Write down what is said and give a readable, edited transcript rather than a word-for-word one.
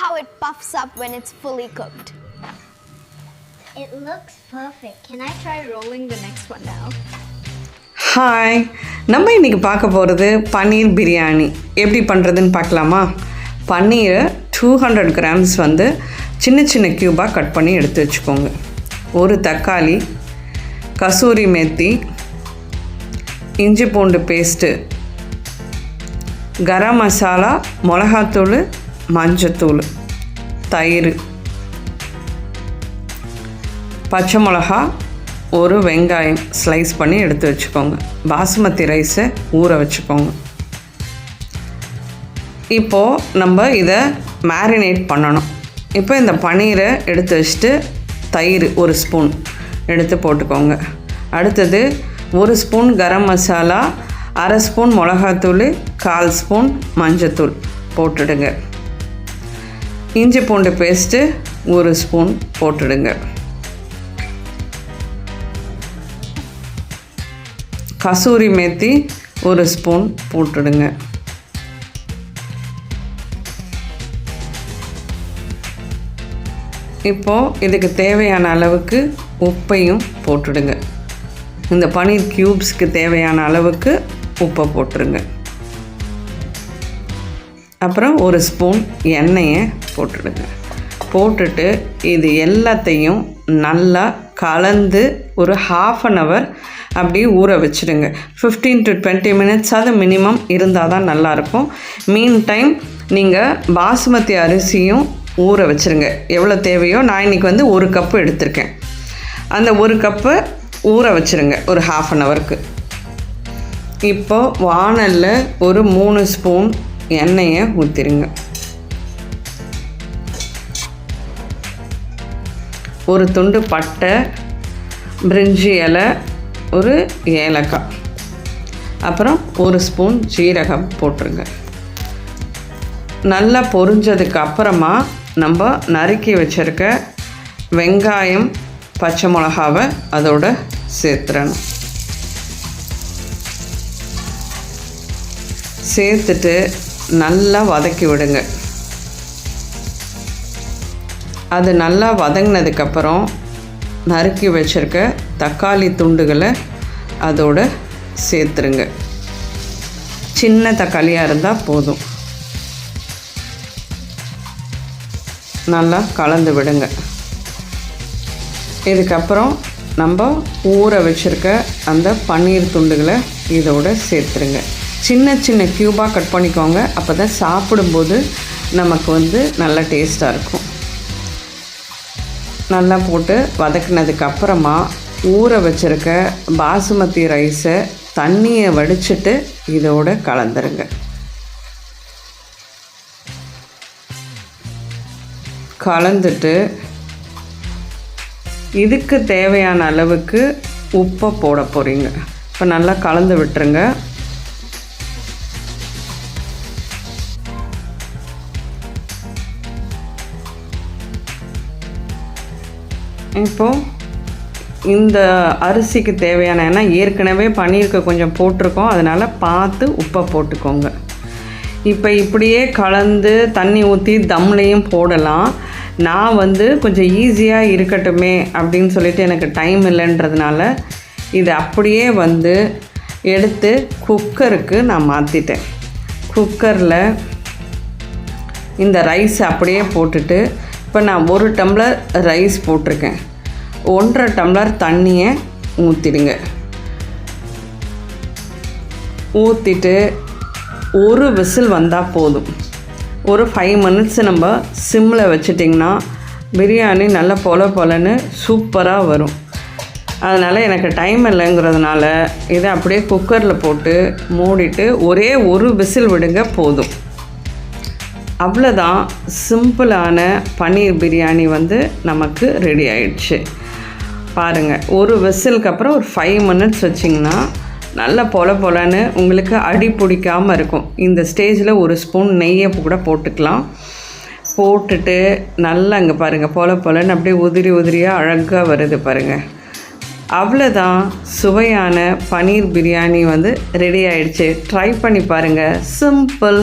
how it puffs up when it's fully cooked. It looks perfect. Can I try rolling the next one now? Hi, நம்ம இன்றைக்கி பார்க்க போகிறது பன்னீர் பிரியாணி எப்படி பண்ணுறதுன்னு பார்க்கலாமா? பன்னீரை 200 கிராம்ஸ் வந்து சின்ன சின்ன க்யூபாக கட் பண்ணி எடுத்து வச்சுக்கோங்க. ஒரு தக்காளி, கசூரி மேத்தி, இஞ்சி பூண்டு பேஸ்ட்டு, கரம் மசாலா, மிளகாத்தூள், மஞ்சத்தூள், தயிர், பச்சை மிளகா, ஒரு வெங்காயம் ஸ்லைஸ் பண்ணி எடுத்து வச்சுக்கோங்க. பாசுமதி ரைஸை ஊற வச்சுக்கோங்க. இப்போது நம்ம இதை மேரினேட் பண்ணணும். இப்போ இந்த பன்னீரை எடுத்து வச்சுட்டு தயிர் ஒரு ஸ்பூன் எடுத்து போட்டுக்கோங்க. அடுத்தது ஒரு ஸ்பூன் கரம் மசாலா, அரை ஸ்பூன் மிளகாத்தூள், 1/4 ஸ்பூன் மஞ்சத்தூள் போட்டுடுங்க. இஞ்சி பூண்டு பேஸ்ட்டு ஒரு ஸ்பூன் போட்டுடுங்க. கசூரி மேத்தி ஒரு ஸ்பூன் போட்டுடுங்க. இப்போது இதுக்கு தேவையான அளவுக்கு உப்பையும் போட்டுடுங்க. இந்த பன்னீர் க்யூப்ஸ்க்கு தேவையான அளவுக்கு உப்பை போட்டுருங்க. அப்புறம் ஒரு ஸ்பூன் எண்ணெயை போட்டுடுங்க. போட்டுட்டு இது எல்லாத்தையும் நல்லா கலந்து ஒரு 1/2 hour அப்படியே ஊற வச்சுடுங்க. 15 to 20 minutes அது மினிமம் இருந்தால் தான் நல்லாயிருக்கும். மீன் டைம் நீங்கள் பாசுமதி அரிசியும் ஊற வச்சுருங்க. எவ்வளோ தேவையோ, நான் இன்றைக்கி வந்து 1 கப்பு எடுத்திருக்கேன். அந்த 1 கப்பு ஊற வச்சுருங்க ஒரு 1/2 hourக்கு. இப்போது வாணலில் ஒரு 3 ஸ்பூன் எண்ணெயை ஊற்றிடுங்க. ஒரு துண்டு பட்டை, பிரிஞ்சி இலை, ஒரு ஏலக்காய், அப்புறம் ஒரு ஸ்பூன் ஜீரகம் போட்டுருங்க. நல்லா பொரிஞ்சதுக்கு அப்புறமா நம்ம நறுக்கி வச்சுருக்க வெங்காயம், பச்சை மிளகாவை அதோட சேர்த்துறணும். சேர்த்துட்டு நல்லா வதக்கி விடுங்க. அது நல்லா வதங்கினதுக்கப்புறம் நறுக்கி வச்சுருக்க தக்காளி துண்டுகளை அதோட சேர்த்துருங்க. சின்ன தக்காளியாக இருந்தால் போதும். நல்லா கலந்து விடுங்க. இதுக்கப்புறம் நம்ம ஊற வச்சுருக்க அந்த பன்னீர் துண்டுகளை இதோட சேர்த்துருங்க. சின்ன சின்ன க்யூபாக கட் பண்ணிக்கோங்க. அப்போ தான் சாப்பிடும்போது நமக்கு வந்து நல்ல டேஸ்ட்டாக இருக்கும். நல்லா போட்டு வதக்கினதுக்கப்புறமா ஊற வச்சுருக்க பாசுமதி ரைஸை தண்ணியை வடிச்சிட்டு இதோட கலந்துருங்க. கலந்துட்டு இதுக்கு தேவையான அளவுக்கு உப்பை போட போகிறீங்க. இப்போ நல்லா கலந்து விட்டுருங்க. இப்போது இந்த அரிசிக்கு தேவையான, ஏன்னா ஏற்கனவே பன்னீருக்கு கொஞ்சம் போட்டிருக்கோம், அதனால் பார்த்து உப்பை போட்டுக்கோங்க. இப்போ இப்படியே கலந்து தண்ணி ஊற்றி தம்லேயும் போடலாம். நான் வந்து கொஞ்சம் ஈஸியாக இருக்கட்டுமே அப்படின்னு சொல்லிட்டு எனக்கு டைம் இல்லைன்றதுனால இது அப்படியே வந்து எடுத்து குக்கருக்கு நான் மாற்றிட்டேன். குக்கரில் இந்த ரைஸ் அப்படியே போட்டுட்டு இப்போ நான் 1 டம்ளர் ரைஸ் போட்டிருக்கேன். 1.5 டம்ளர் தண்ணியை ஊற்றிடுங்க. ஊற்றிட்டு ஒரு விசில் வந்தால் போதும். ஒரு 5 minutes நம்ம சிம்மில் வச்சிட்டிங்கன்னா பிரியாணி நல்லா பொலன்னு சூப்பராக வரும். அதனால் எனக்கு டைம் இல்லைங்கிறதுனால இதை அப்படியே குக்கரில் போட்டு மூடிட்டு ஒரே ஒரு விசில் விடுங்க போதும். அவ்வளோதான், சிம்பிளான பன்னீர் பிரியாணி வந்து நமக்கு ரெடி ஆயிடுச்சு. பாருங்கள், ஒரு விசிலுக்கு அப்புறம் ஒரு 5 minutes வச்சிங்கன்னா நல்லா பொலன்னு உங்களுக்கு அடி பிடிக்காமல் இருக்கும். இந்த ஸ்டேஜில் ஒரு ஸ்பூன் நெய்யை கூட போட்டுக்கலாம். போட்டுட்டு நல்லா இங்கே பாருங்கள், பொலன்னு அப்படியே உதிரியாக அழகாக வருது பாருங்கள். அவ்வளோதான், சுவையான பன்னீர் பிரியாணி வந்து ரெடி ஆயிடுச்சு. ட்ரை பண்ணி பாருங்கள், சிம்பிள்.